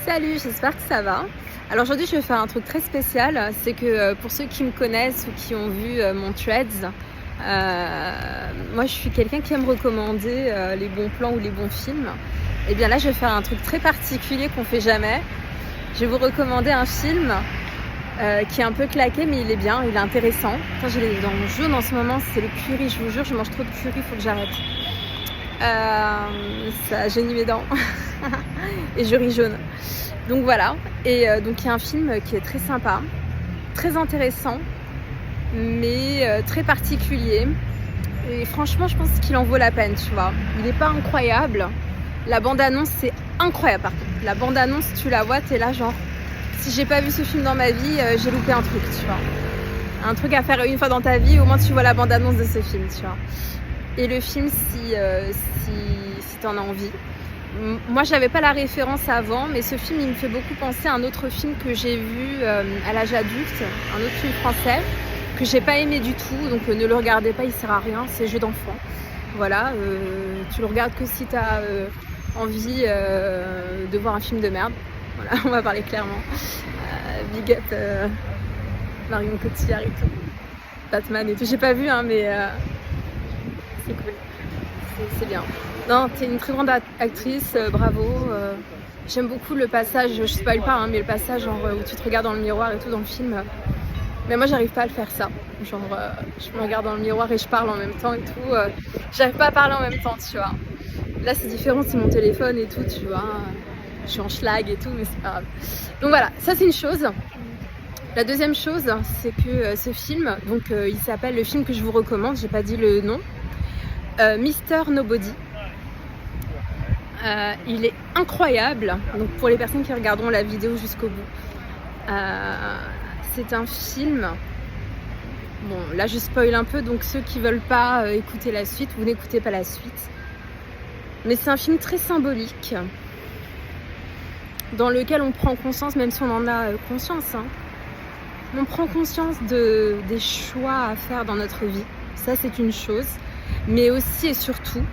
Salut, j'espère que ça va. Alors aujourd'hui, je vais faire un truc très spécial. C'est que pour ceux qui me connaissent ou qui ont vu mon Threads, moi je suis quelqu'un qui aime recommander les bons plans ou les bons films. Et bien là, je vais faire un truc très particulier qu'on fait jamais. Je vais vous recommander un film qui est un peu claqué, mais il est bien, il est intéressant. Quand j'ai les dents jaunes en ce moment, c'est le curry, je vous jure, je mange trop de curry, il faut que j'arrête. Ça jaunit mes dents et je ris jaune. Donc voilà, et donc il y a un film qui est très sympa, très intéressant, mais très particulier. Et franchement, je pense qu'il en vaut la peine, tu vois. Il n'est pas incroyable. La bande-annonce, c'est incroyable par contre. La bande-annonce, tu la vois, t'es là genre, si j'ai pas vu ce film dans ma vie, j'ai loupé un truc, tu vois. Un truc à faire une fois dans ta vie, au moins tu vois la bande-annonce de ce film, tu vois. Et le film, si t'en as envie. Moi, j'avais pas la référence avant, mais ce film, il me fait beaucoup penser à un autre film que j'ai vu à l'âge adulte, un autre film français, que j'ai pas aimé du tout, donc ne le regardez pas, il sert à rien, c'est jeu d'enfant. Voilà, tu le regardes que si t'as envie de voir un film de merde. Voilà, on va parler clairement. Big up Marion Cotillard et tout, Batman et tout, j'ai pas vu, hein, mais c'est cool, c'est bien. Non, t'es une très grande actrice, bravo. J'aime beaucoup le passage, je spoil pas, hein, mais le passage genre, où tu te regardes dans le miroir et tout dans le film. Mais moi, j'arrive pas à le faire ça. Genre, je me regarde dans le miroir et je parle en même temps et tout. J'arrive pas à parler en même temps, tu vois. Là, c'est différent, c'est mon téléphone et tout, tu vois. Je suis en schlag et tout, mais c'est pas grave. Donc voilà, ça c'est une chose. La deuxième chose, c'est que ce film, donc il s'appelle, le film que je vous recommande, j'ai pas dit le nom, Mr. Nobody. Il est incroyable, donc pour les personnes qui regarderont la vidéo jusqu'au bout. C'est un film, bon là je spoil un peu, donc ceux qui veulent pas écouter la suite, vous n'écoutez pas la suite. Mais c'est un film très symbolique, dans lequel on prend conscience, même si on en a conscience, hein, on prend conscience des choix à faire dans notre vie. Ça c'est une chose, mais aussi et surtout,